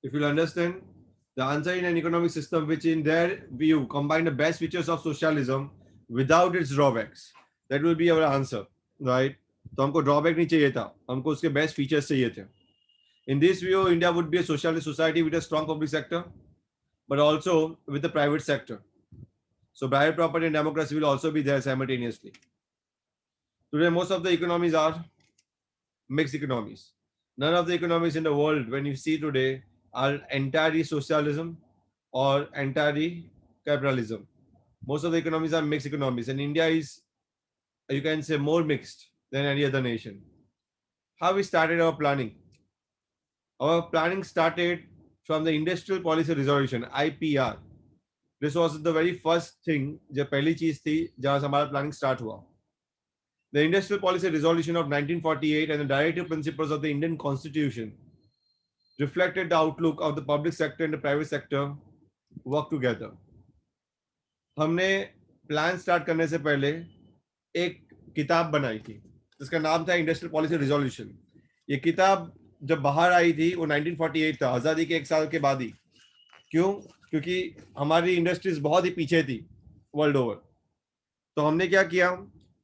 if you'll understand the answer in an economic system which in their view combine the best features of socialism without its drawbacks, that will be our answer, right? तो हमको drawback नहीं चाहिए था, हमको उसके best features चाहिए थे. In this view, India would be a socialist society with a strong public sector, but also with the private sector. So private property and democracy will also be there simultaneously. Today, most of the economies are mixed economies. None of the economies in the world, when you see today, are entirely socialism or entirely capitalism. Most of the economies are mixed economies, and India is, you can say, more mixed than any other nation. How we started our planning? Our planning started from the Industrial Policy Resolution (IPR). This was the very first thing, जो पहली चीज थी जहां से हमारा planning start हुआ. The Industrial Policy Resolution of 1948 and the directive principles of the Indian Constitution reflected the outlook of the public sector and the private sector work together. हमने plan start करने से पहले एक किताब बनाई थी जिसका नाम था इंडस्ट्रियल पॉलिसी रिजोल्यूशन. ये किताब जब बाहर आई थी वो 1948 था, आज़ादी के एक साल के बाद ही. क्यों? क्योंकि हमारी इंडस्ट्रीज बहुत ही पीछे थी वर्ल्ड ओवर. तो हमने क्या किया,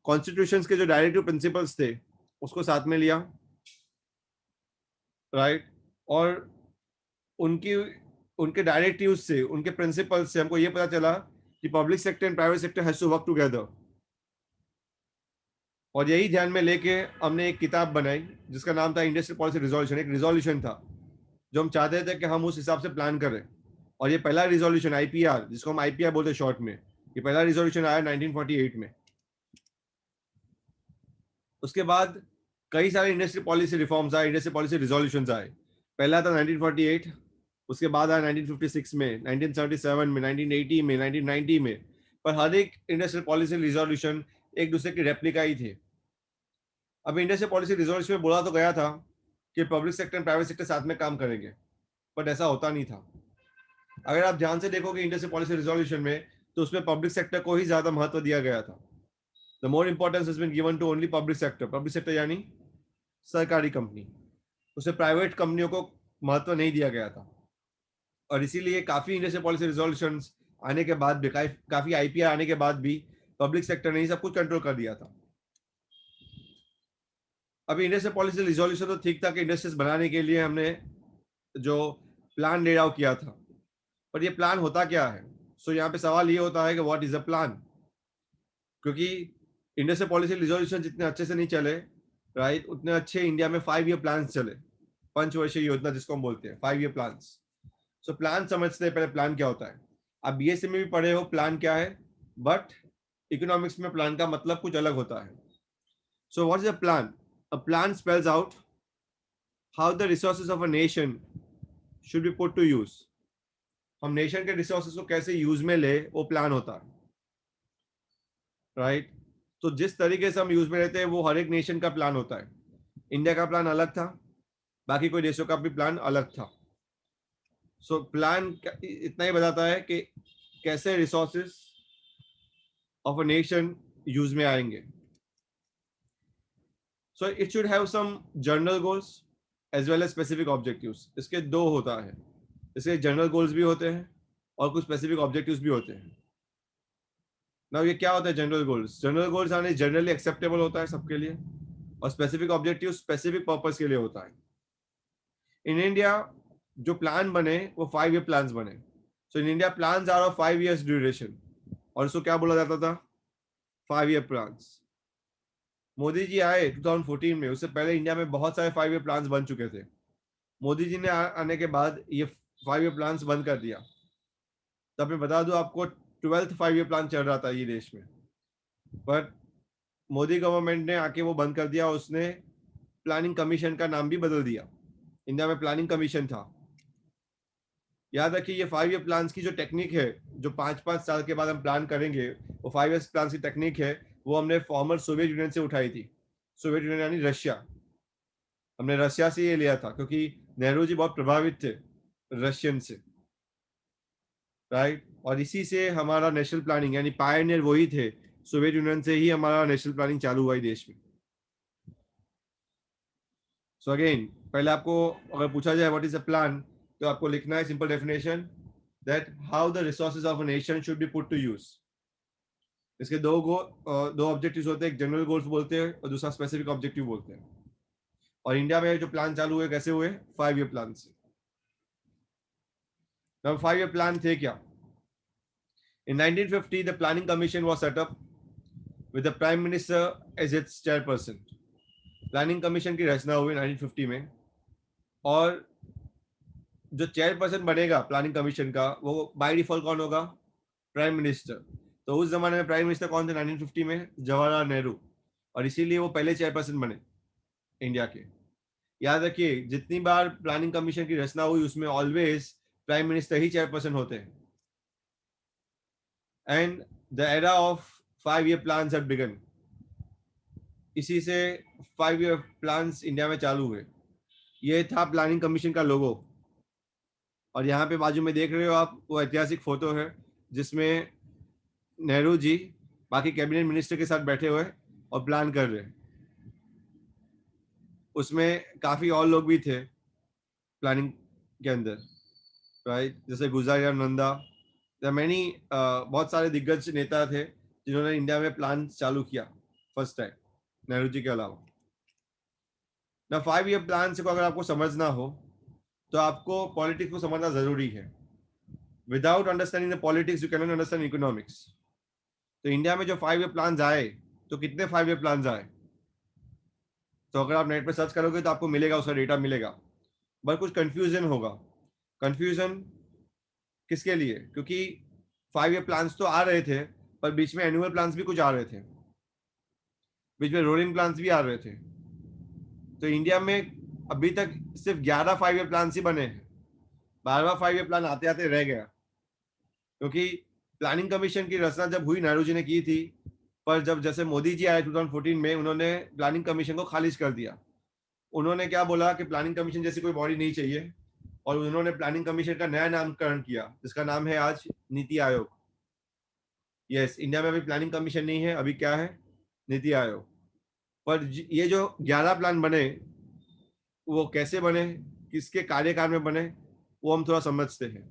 कॉन्स्टिट्यूशंस के जो डायरेक्टिव प्रिंसिपल्स थे उसको साथ में लिया, राइट? और उनके डायरेक्टिव से, उनके प्रिंसिपल्स से हमको ये पता चला कि public sector and private sector has to work together. और यही ध्यान में लेके हमने एक किताब बनाई जिसका नाम था इंडस्ट्रियल पॉलिसी रिजोल्यूशन. एक रिजोल्यूशन था जो हम चाहते थे कि हम उस हिसाब से प्लान करें. और ये पहला रिजोल्यूशन आईपीआर, जिसको हम आईपीआर बोलते हैं शॉर्ट में, ये पहला रिजोल्यूशन आया 1948 में. उसके बाद कई सारे इंडस्ट्रियल पॉलिसी रिफॉर्म्स आए, इंडस्ट्रियल पॉलिसी रिजोल्यूशंस आए. पहला था 1948, उसके बाद आया 1956 में, 1977 में, 1980 में, 1990 में. पर हर एक इंडस्ट्रियल पॉलिसी रिजोल्यूशन एक दूसरे की रेप्लिका ही थे. अब इंडस्ट्रियल पॉलिसी रिजोल्यूशन में बोला तो गया था कि पब्लिक सेक्टर और प्राइवेट सेक्टर साथ में काम करेंगे, बट ऐसा होता नहीं था. अगर आप ध्यान से देखोगे इंडस्ट्रियल पॉलिसी रिजोल्यूशन में, तो उसमें पब्लिक सेक्टर को ही ज्यादा महत्व दिया गया था. The more importance has been given to only public sector. Public sector यानी सरकारी कंपनी, उसे प्राइवेट कंपनियों को महत्व नहीं दिया गया था. और इसीलिए काफी इंडस्ट्रियल पॉलिसी रिजोल्यूशन आने के बाद भी, काफी आईपीआर आने के बाद भी पब्लिक सेक्टर ने ही सब कुछ कंट्रोल कर दिया था. अभी इंडस्ट्रियल पॉलिसी रिजोल्यूशन तो ठीक था कि इंडस्ट्रीज बनाने के लिए हमने जो प्लान लेड आउट किया था, पर ये प्लान होता क्या है? सो यहाँ पे सवाल ये होता है कि व्हाट इज अ प्लान. क्योंकि इंडस्ट्रियल पॉलिसी रिजोल्यूशन जितने अच्छे से नहीं चले, राइट, उतने अच्छे इंडिया में 5 ईयर प्लान चले. पंचवर्षीय योजना जिसको हम बोलते हैं, 5 ईयर प्लान. सो प्लान समझते हैं पहले प्लान क्या होता है. आप बीएससी में भी पढ़े हो प्लान क्या है, बट इकोनॉमिक्स में प्लान का मतलब कुछ अलग होता है. So what is a plan? A plan spells out how the resources of a nation should be put to use. हम नेशन के रिसोर्सेज को कैसे यूज में ले, वो प्लान होता है, राइट? तो जिस तरीके से हम यूज में लेते हैं वो हर एक नेशन का प्लान होता है. इंडिया का प्लान अलग था, बाकी कोई देशों का भी प्लान अलग था. सो प्लान इतना ही बताता है कि कैसे resources of a nation use में आएंगे. So it should have some general goals as well as specific objectives. इसके दो होता है, इसके जनरल गोल्स भी होते हैं और कुछ स्पेसिफिक ऑब्जेक्टिव्स भी होते हैं. ना ये क्या होता है जनरल गोल्स? जनरल गोल्स आने जनरली एक्सेप्टेबल होता है सबके लिए, और स्पेसिफिक ऑब्जेक्टिव स्पेसिफिक पर्पस के लिए होता है. इन इंडिया जो प्लान बने वो 5 ईयर प्लान बने. So in India plan are of 5 years duration, और इसको क्या बोला जाता था? 5 ईयर प्लान्स. मोदी जी आए 2014 में, उससे पहले इंडिया में बहुत सारे 5 ईयर प्लान्स बन चुके थे. मोदी जी ने आने के बाद ये 5 ईयर प्लान्स बंद कर दिया. तब मैं बता दूं आपको, 12th 5 ईयर प्लान चल रहा था ये देश में, पर मोदी गवर्नमेंट ने आके वो बंद कर दिया. उसने प्लानिंग कमीशन का नाम भी बदल दिया. इंडिया में प्लानिंग कमीशन था. याद रखिए, ये 5 ईयर प्लान की जो टेक्निक है, जो 5-5 साल के बाद हम प्लान करेंगे, वो 5 ईयर प्लान की टेक्निक है, वो हमने फॉर्मर सोवियत यूनियन से उठाई थी. सोवियत यूनियन यानी रशिया. हमने रशिया से ये लिया था क्योंकि नेहरू जी बहुत प्रभावित थे रशियन से, राइट? और इसी से हमारा नेशनल प्लानिंग यानी पायनियर वही थे. सोवियत यूनियन से ही हमारा नेशनल प्लानिंग चालू हुआ देश में. सो अगेन, पहले आपको अगर पूछा जाए व्हाट इज अ प्लान, तो आपको लिखना है simple definition that how the resources of a nation should be put to use. इसके दो ऑब्जेक्टिव्स होते हैं, एक जनरल गोल्स बोलते हैं और दूसरा स्पेसिफिक ऑब्जेक्टिव बोलते हैं। और इंडिया में जो प्लान चालू हुए कैसे हुए? 5 ईयर प्लान से। 5 ईयर प्लान थे क्या? In 1950, the Planning Commission was set up with the Prime Minister as its chairperson. Planning commission की रचना हुई 1950 में, और जो चेयरपर्सन बनेगा प्लानिंग कमीशन का वो बाय डिफॉल्ट कौन होगा? Prime minister. तो उस जमाने में प्राइम मिनिस्टर कौन थे 1950 में? जवाहरलाल नेहरू। और इसीलिए वो पहले चेयरपर्सन बने इंडिया के। याद रखिए, जितनी बार प्लानिंग कमीशन की रचना हुई उसमें ऑलवेज प्राइम मिनिस्टर ही चेयरपर्सन होते हैं। And the era of 5 year plans had begun. इसी से 5 ईयर प्लान्स इंडिया में चालू हुए। ये था प्लानिंग कमीशन का लोगो। और यहाँ पे बाजू में देख रहे हो आप, वो ऐतिहासिक फोटो है जिसमें नेहरू जी बाकी कैबिनेट मिनिस्टर के साथ बैठे हुए और प्लान कर रहे हैं। उसमें काफी और लोग भी थे प्लानिंग के अंदर, राइट? जैसे गुलजार नंदा, मैनी बहुत सारे दिग्गज नेता थे जिन्होंने इंडिया में प्लान चालू किया फर्स्ट टाइम, नेहरू जी के अलावा। ना 5 ईयर प्लान से को अगर आपको समझना हो तो आपको पॉलिटिक्स को समझना जरूरी है। Without understanding the politics you can not understand economics. तो इंडिया में जो 5 ईयर प्लान आए, तो कितने 5 ईयर प्लान आए? तो अगर आप नेट पे सर्च करोगे तो आपको मिलेगा, उसका डेटा मिलेगा। बट कुछ कंफ्यूजन होगा। कंफ्यूजन किसके लिए? क्योंकि 5 ईयर प्लान्स तो आ रहे थे, पर बीच में एनुअल प्लान्स भी कुछ आ रहे थे, बीच में रोलिंग प्लान्स भी आ रहे थे। तो इंडिया में अभी तक सिर्फ 11 5 ईयर प्लान्स ही बने हैं। 12वां 5 ईयर प्लान आते आते रह गया, क्योंकि प्लानिंग कमीशन की रचना जब हुई नेहरू जी ने की थी, पर जब जैसे मोदी जी आए 2014 में, उन्होंने प्लानिंग कमीशन को खारिज कर दिया। उन्होंने क्या बोला कि प्लानिंग कमीशन जैसी कोई बॉडी नहीं चाहिए, और उन्होंने प्लानिंग कमीशन का नया नामकरण किया जिसका नाम है आज नीति आयोग। यस, इंडिया में अभी प्लानिंग कमीशन नहीं है, अभी क्या है? नीति आयोग। पर ये जो 11 प्लान बने, वो कैसे बने, किसके कार्यकाल में बने, वो हम थोड़ा समझते हैं।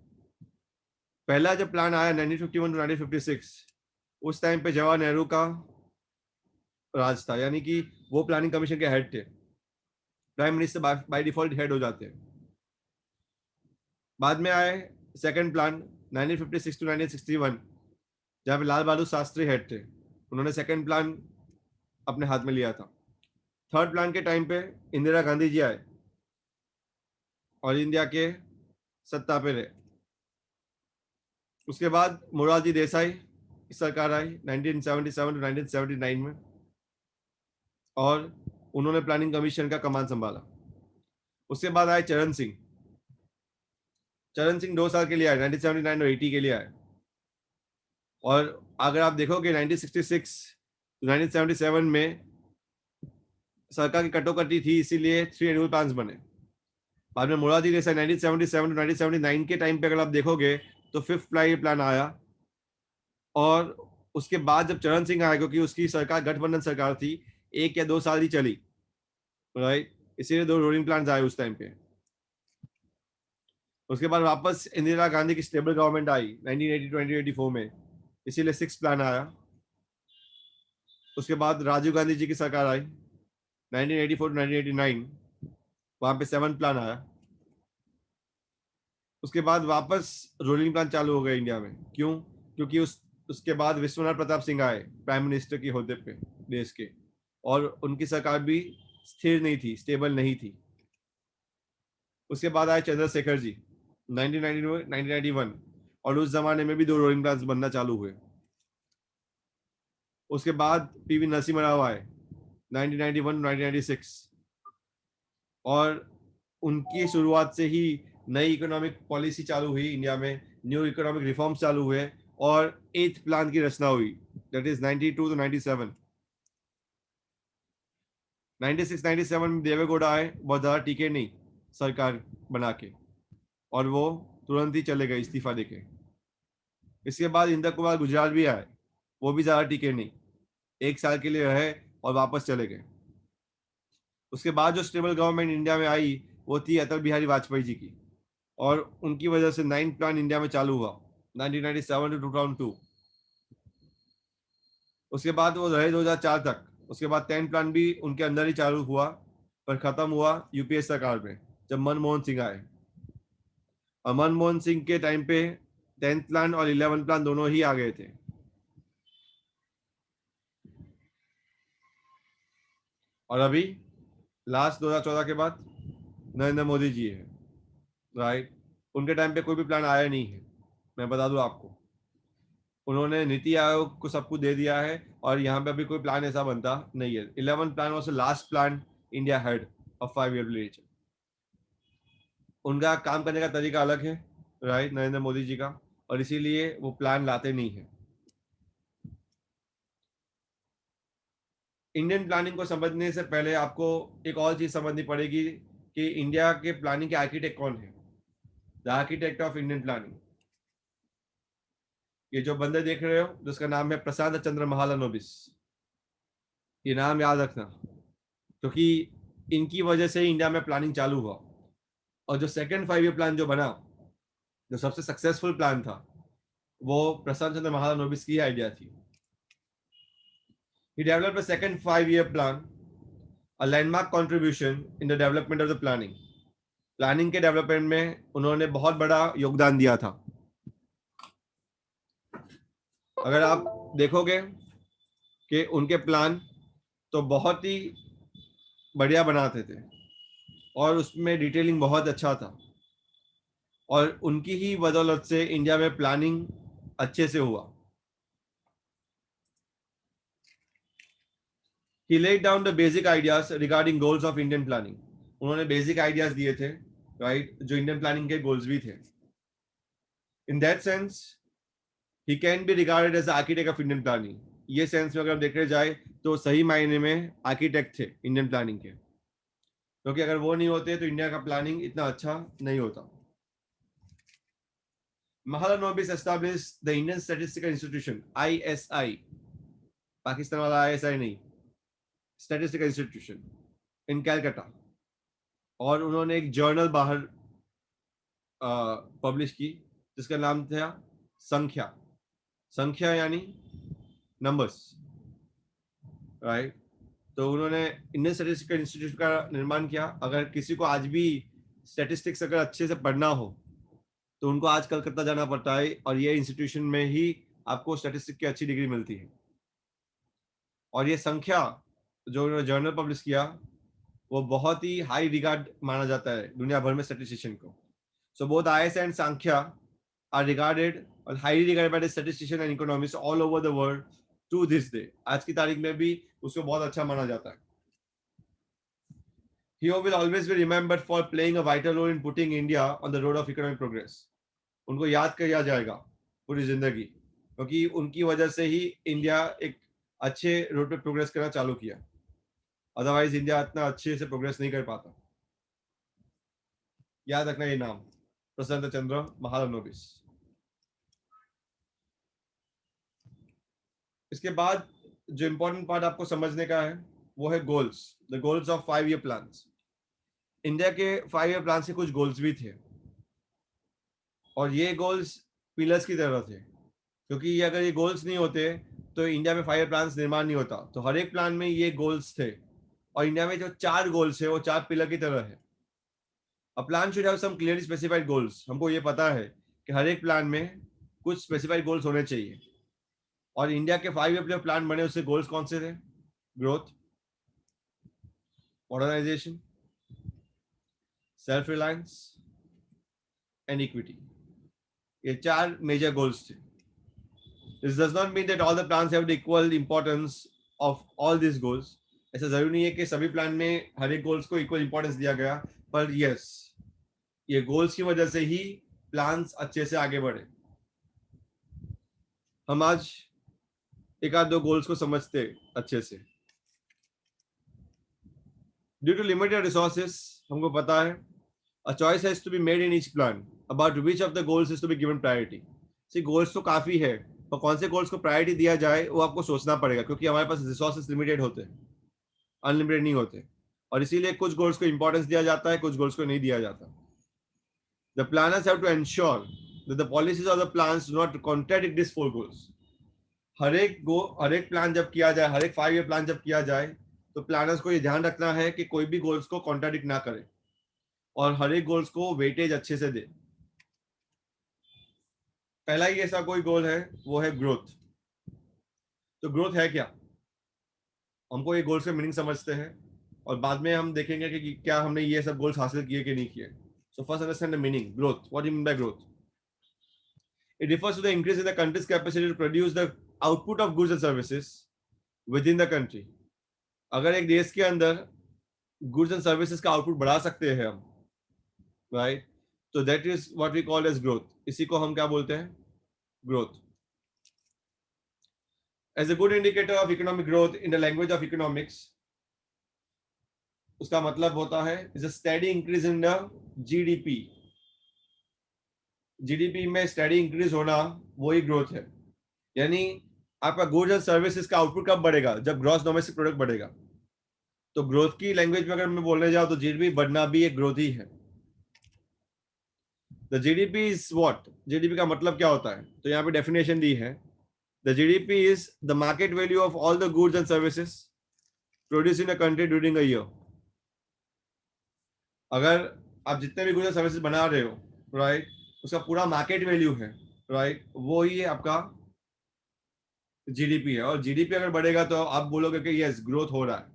पहला जब प्लान आया 1951 टू 1956, उस टाइम पे जवाहर नेहरू का राज था, यानी कि वो प्लानिंग कमीशन के हेड थे। Prime minister by default head हो जाते हैं। बाद में आए सेकंड प्लान 1956 टू 1961, जहां पे लाल बहादुर शास्त्री हेड थे। उन्होंने सेकंड प्लान अपने हाथ में लिया था। थर्ड प्लान के टाइम पे इंदिरा गांधी जी आए और इंडिया के सत्ता पे रहे। उसके बाद मोरारजी देसाई की सरकार आई 1977 टू 1979 में, और उन्होंने प्लानिंग कमीशन का कमान संभाला। उसके बाद आए चरण सिंह। चरण सिंह 2 साल के लिए आए, 1979 और 80 के लिए आए। और अगर आप देखोगे 1966 तो 1977 में सरकार की कटौकटी थी, इसीलिए 3 एनुअल प्लान्स बने। बाद में मोरारजी देसाई 1977 टू 1979 के टाइम पे अगर आप देखोगे तो 5th फ्लाइट प्लान आया। और उसके बाद जब चरण सिंह आया, क्योंकि उसकी सरकार गठबंधन सरकार थी, 1 या 2 साल ही चली, राइट? इसीलिए 2 रोलिंग प्लान्स आए उस टाइम पे। उसके बाद वापस इंदिरा गांधी की स्टेबल गवर्नमेंट आई 1980-1984 में, इसीलिए 6 प्लान आया। उसके बाद राजीव गांधी जी की सरकार आई 1984-1989, वहां पे 7 प्लान आया। उसके बाद वापस रोलिंग प्लान चालू हो गए इंडिया में। क्यों? क्योंकि उसके बाद विश्वनाथ प्रताप सिंह आए प्राइम मिनिस्टर की होदे पे देश के, और उनकी सरकार भी स्थिर नहीं थी, स्टेबल नहीं थी। उसके बाद आए चंद्रशेखर जी 1991, और उस जमाने में भी 2 रोलिंग प्लान्स बनना चालू हुए। उसके बाद पीवी नरसिम्हा राव आए 1991-1996, और उनकी शुरुआत से ही नई इकोनॉमिक पॉलिसी चालू हुई इंडिया में, न्यू इकोनॉमिक रिफॉर्म्स चालू हुए, और 8th प्लान की रचना हुई, दैट इज 92 to 97। 96-97 में देवेगौड़ा आए, बहुत ज्यादा टिके नहीं सरकार बना के, और वो तुरंत ही चले गए इस्तीफा देके। इसके बाद इंदिरा कुमार गुजराल भी आए, वो भी ज्यादा टिके नहीं, 1 साल के लिए रहे और वापस चले गए। उसके बाद जो स्टेबल गवर्नमेंट इंडिया में आई वो थी अटल बिहारी वाजपेयी जी की, और उनकी वजह से 9th प्लान इंडिया में चालू हुआ 1997 टू 2002। उसके बाद वो रहे 2004 तक। उसके बाद 10th प्लान भी उनके अंदर ही चालू हुआ, पर खत्म हुआ यूपीए सरकार में जब मनमोहन सिंह आए। और मनमोहन सिंह के टाइम पे 10th प्लान और 11th प्लान दोनों ही आ गए थे। और अभी लास्ट 2014 के बाद नरेंद्र मोदी जी है, राइट। उनके टाइम पे कोई भी प्लान आया नहीं है, मैं बता दूं आपको। उन्होंने नीति आयोग को सब कुछ दे दिया है और यहाँ पे अभी कोई प्लान ऐसा बनता नहीं है। 11th plan was the last plan India had of 5 year relation. उनका काम करने का तरीका अलग है, राइट, नरेंद्र मोदी जी का, और इसीलिए वो प्लान लाते नहीं है। इंडियन प्लानिंग को समझने से पहले आपको एक और चीज समझनी पड़ेगी कि इंडिया के प्लानिंग के आर्किटेक्ट कौन है। The architect of Indian planning, ये जो बंदे देख रहे हो जिसका नाम है प्रशांत चंद्र महालनोबिस, ये नाम याद रखना, क्योंकि इनकी वजह से ही इंडिया में प्लानिंग चालू हुआ। और जो सेकंड 5 ईयर प्लान जो बना, जो सबसे सक्सेसफुल प्लान था, वो प्रशांत चंद्र महालनोबिस की आइडिया थी। He developed a second 5 year plan, a landmark contribution in the development of the planning. Planning के डेवलपमेंट में उन्होंने बहुत बड़ा योगदान दिया था। अगर आप देखोगे कि उनके प्लान तो बहुत ही बढ़िया बनाते थे और उसमें डिटेलिंग बहुत अच्छा था, और उनकी ही बदौलत से इंडिया में प्लानिंग अच्छे से हुआ। He laid down the basic ideas regarding goals of Indian planning. उन्होंने बेसिक आइडियाज दिए थे, राइट, जो इंडियन प्लानिंग के गोल्स भी थे। In that sense he can be regarded as architect of Indian planning. ये सेंस में अगर देखने जाए तो सही मायने में आर्किटेक्ट थे इंडियन प्लानिंग के, क्योंकि अगर वो नहीं होते तो इंडिया का प्लानिंग इतना अच्छा नहीं होता। Mahalanobis established the Indian Statistical Institution, ISI, Pakistan वाला ISI नहीं, स्टैटिस्टिकल इंस्टीट्यूशन इन कैलकाटा। और उन्होंने एक जर्नल बाहर पब्लिश की जिसका नाम था संख्या। संख्या यानी नंबर्स, राइट। तो उन्होंने इंडियन स्टैटिस्टिकल इंस्टीट्यूट का निर्माण किया। अगर किसी को आज भी स्टैटिस्टिक्स अगर अच्छे से पढ़ना हो तो उनको आज कलकत्ता जाना पड़ता है, और ये इंस्टीट्यूशन में ही आपको स्टैटिस्टिक्स की अच्छी डिग्री मिलती है। और ये संख्या जो उन्होंने जर्नल पब्लिश किया वो बहुत ही हाई रिगार्ड माना जाता है दुनिया भर में स्टैटिस्टिशियन को। So both ISI and Sankhya are regarded और highly regarded by the statistician and economist all over the world to this day. आज की तारीख में भी उसको बहुत अच्छा माना जाता है। He will always be remembered for playing a vital role in putting India on the road of economic progress. उनको याद किया जाएगा पूरी जिंदगी, क्योंकि उनकी वजह से ही इंडिया एक अच्छे रोड पे प्रोग्रेस करना चालू किया। अदरवाइज इंडिया इतना अच्छे से प्रोग्रेस नहीं कर पाता। याद रखना ये नाम, प्रशांत चंद्र महालनोबिस। इसके बाद जो इंपॉर्टेंट पार्ट आपको समझने का है वो है goals, the goals of 5 year plans. India के 5 ईयर प्लान के कुछ गोल्स भी थे, और ये गोल्स पिलर्स की तरह थे, क्योंकि ये अगर ये गोल्स नहीं होते तो इंडिया में 5 ईयर प्लान निर्माण नहीं होता। तो हर एक प्लान में ये गोल्स थे, और इंडिया में जो 4 गोल्स है वो 4 पिलर की तरह है। A plan should have some clearly specified goals. हमको ये पता है कि हर एक प्लान में कुछ स्पेसिफाइड गोल्स होने चाहिए, और इंडिया के 5 ईयर प्लान बने उससे गोल्स कौन से थे? Growth, modernisation, self reliance and equity. ये 4 मेजर गोल्स थे। This does not mean that all the plans have the equal importance of all these goals. ऐसा जरूरी नहीं है कि सभी प्लान में हर एक गोल्स को इक्वल इंपॉर्टेंस दिया गया, पर यस, ये गोल्स की वजह से ही प्लान्स अच्छे से आगे बढ़े। हम आज एक आध 2 गोल्स को समझते अच्छे से। ड्यू टू लिमिटेड रिसोर्सेस, हमको पता है, a choice has to be made in each plan about which of the goals is to be given priority. See goals तो काफी है, पर कौन से गोल्स को प्रायोरिटी दिया जाए वो आपको सोचना पड़ेगा, क्योंकि हमारे पास रिसोर्सेस लिमिटेड होते हैं, अनलिमिटेड नहीं होते, और इसीलिए कुछ गोल्स को इंपॉर्टेंस दिया जाता है, कुछ गोल्स को नहीं दिया जाता। The planners have to ensure that the policies or the plans do not contradict these four goals. हर एक प्लान जब किया जाए, हर एक 5 ईयर प्लान जब किया जाए, तो प्लानर्स को ये ध्यान रखना है कि कोई भी गोल्स को कॉन्ट्राडिक्ट ना करे और हर एक गोल्स को वेटेज अच्छे से दे. पहला ही ऐसा कोई गोल है, वो है ग्रोथ. तो ग्रोथ है क्या? हमको ये गोल्स के मीनिंग समझते हैं और बाद में हम देखेंगे कि क्या हमने ये सब गोल्स हासिल किए कि नहीं किए. So first understand the meaning. Growth, what do you mean by growth? It refers to the increase in the country's capacity to produce the output of goods and services within the country. अगर एक देश के अंदर goods and services का output बढ़ा सकते हैं हम, right? So that is what we call as growth. इसी को हम क्या बोलते हैं? Growth. As a good indicator of economic growth in the language of economics, उसका मतलब होता है is a steady increase in the GDP. GDP में steady increase होना वही growth है. यानी आपका गुड्स एंड सर्विसेज का आउटपुट कब बढ़ेगा? जब ग्रॉस डोमेस्टिक प्रोडक्ट बढ़ेगा. तो ग्रोथ की लैंग्वेज में अगर मैं बोलने जाऊं तो जीडीपी बढ़ना भी एक ग्रोथ ही है. The GDP is what? GDP का मतलब क्या होता है? तो यहाँ पे डेफिनेशन दी है. The GDP is the market value of all the goods and services produce in a country during a year. अगर आप जितने भी गुड्स एंड सर्विसेज बना रहे हो, राइट, उसका पूरा मार्केट वैल्यू है, राइट, वो ही आपका जीडीपी है. और जीडीपी अगर बढ़ेगा तो आप बोलोगे कि यस ग्रोथ हो रहा है.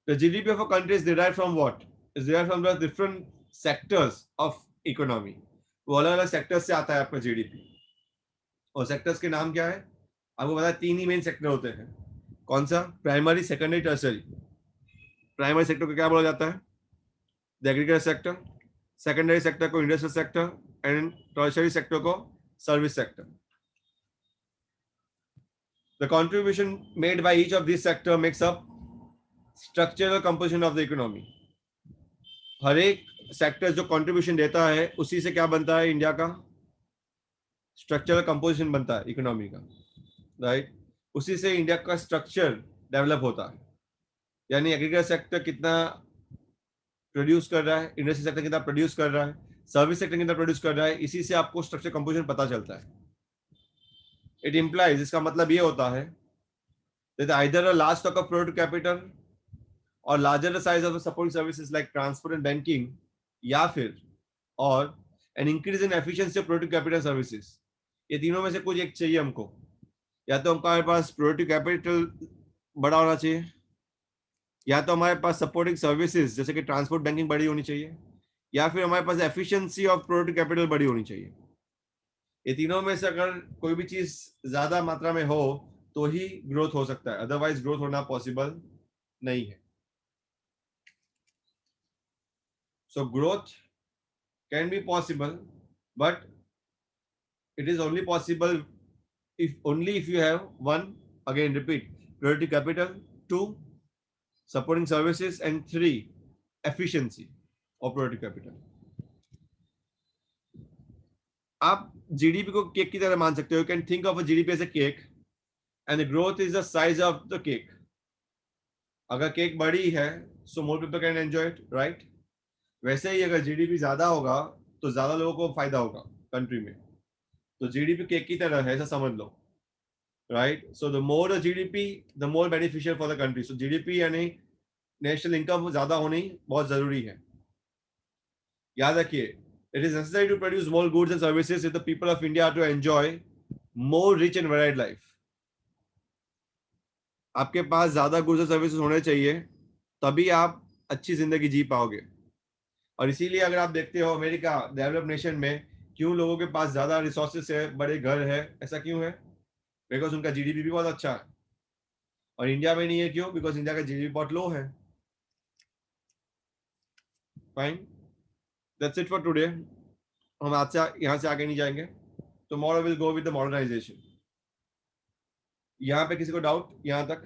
The GDP of a country is derived from what? Is derived from the different sectors of economy. वो अलग अलग सेक्टर्स से आता है आपका जीडीपी. और सेक्टर्स के नाम क्या है? आपको पता है 3 ही मेन सेक्टर होते हैं. कौन सा? Primary, secondary, tertiary. Primary sector को क्या बोला जाता है? The agriculture sector. Secondary sector को industrial sector and tertiary sector को service sector. The contribution made by each of these sector makes up structural composition of the economy. हर एक sector जो कंट्रीब्यूशन देता है उसी से क्या बनता है? इंडिया का स्ट्रक्चरल कंपोजिशन बनता है इकोनॉमी का, राइट. उसी से इंडिया का स्ट्रक्चर डेवलप होता है. यानी एग्रीकल्चर सेक्टर कितना प्रोड्यूस कर रहा है, इंडस्ट्री सेक्टर कितना प्रोड्यूस कर रहा है, सर्विस सेक्टर कितना प्रोड्यूस कर रहा है, इसी से आपको स्ट्रक्चर कंपोजिशन पता चलता है. इट इम्प्लाइज, इसका मतलब ये होता है that either a large stock of product capital और larger the size of the supporting services like transport and banking, या फिर और an increase in efficiency of productive capital services. ये तीनों में से कुछ एक चाहिए हमको. या तो हमारे पास प्रोडक्टिव कैपिटल बड़ा होना चाहिए, या तो हमारे पास सपोर्टिंग सर्विसेज जैसे कि ट्रांसपोर्ट बैंकिंग बड़ी होनी चाहिए, या फिर हमारे पास एफिशिएंसी ऑफ प्रोडक्टिव कैपिटल बड़ी होनी चाहिए. ये तीनों में से अगर कोई भी चीज ज्यादा मात्रा में हो तो ही ग्रोथ हो सकता है, अदरवाइज ग्रोथ होना पॉसिबल नहीं है. So growth can be possible, but it is only possible if you have one, again repeat, productive capital, 2, supporting services, and 3, efficiency of productive capital. आप जीडीपी को केक की तरह मान सकते हो. You can think of a GDP as a cake, and the growth is the size of the cake. अगर cake बड़ी है, so more people can enjoy it, right? वैसे ही अगर जीडीपी ज्यादा होगा तो ज्यादा लोगों को फायदा होगा कंट्री में. तो जीडीपी केक की तरह है, ऐसा समझ लो, right. So the more the GDP the more beneficial for the country. So GDP यानी नेशनल इनकम ज्यादा होनी बहुत जरूरी है. याद रखिए, it is necessary to produce more goods and services if the people of India to enjoy more rich and varied life. आपके पास ज्यादा गुड्स एंड सर्विसेज होने चाहिए, तभी आप अच्छी जिंदगी जी पाओगे. और इसीलिए अगर आप देखते हो अमेरिका डेवलप नेशन में क्यों लोगों के पास ज्यादा रिसोर्सेस है, बड़े घर है, ऐसा क्यों है? बिकॉज उनका जीडीपी भी बहुत अच्छा है. और इंडिया में नहीं है, क्यों? बिकॉज इंडिया का जीडीपी बहुत लो है. Fine, that's it for today. हम आज से यहाँ से आगे नहीं जाएंगे. Tomorrow will go with the modernisation. यहाँ पे किसी को डाउट यहाँ तक?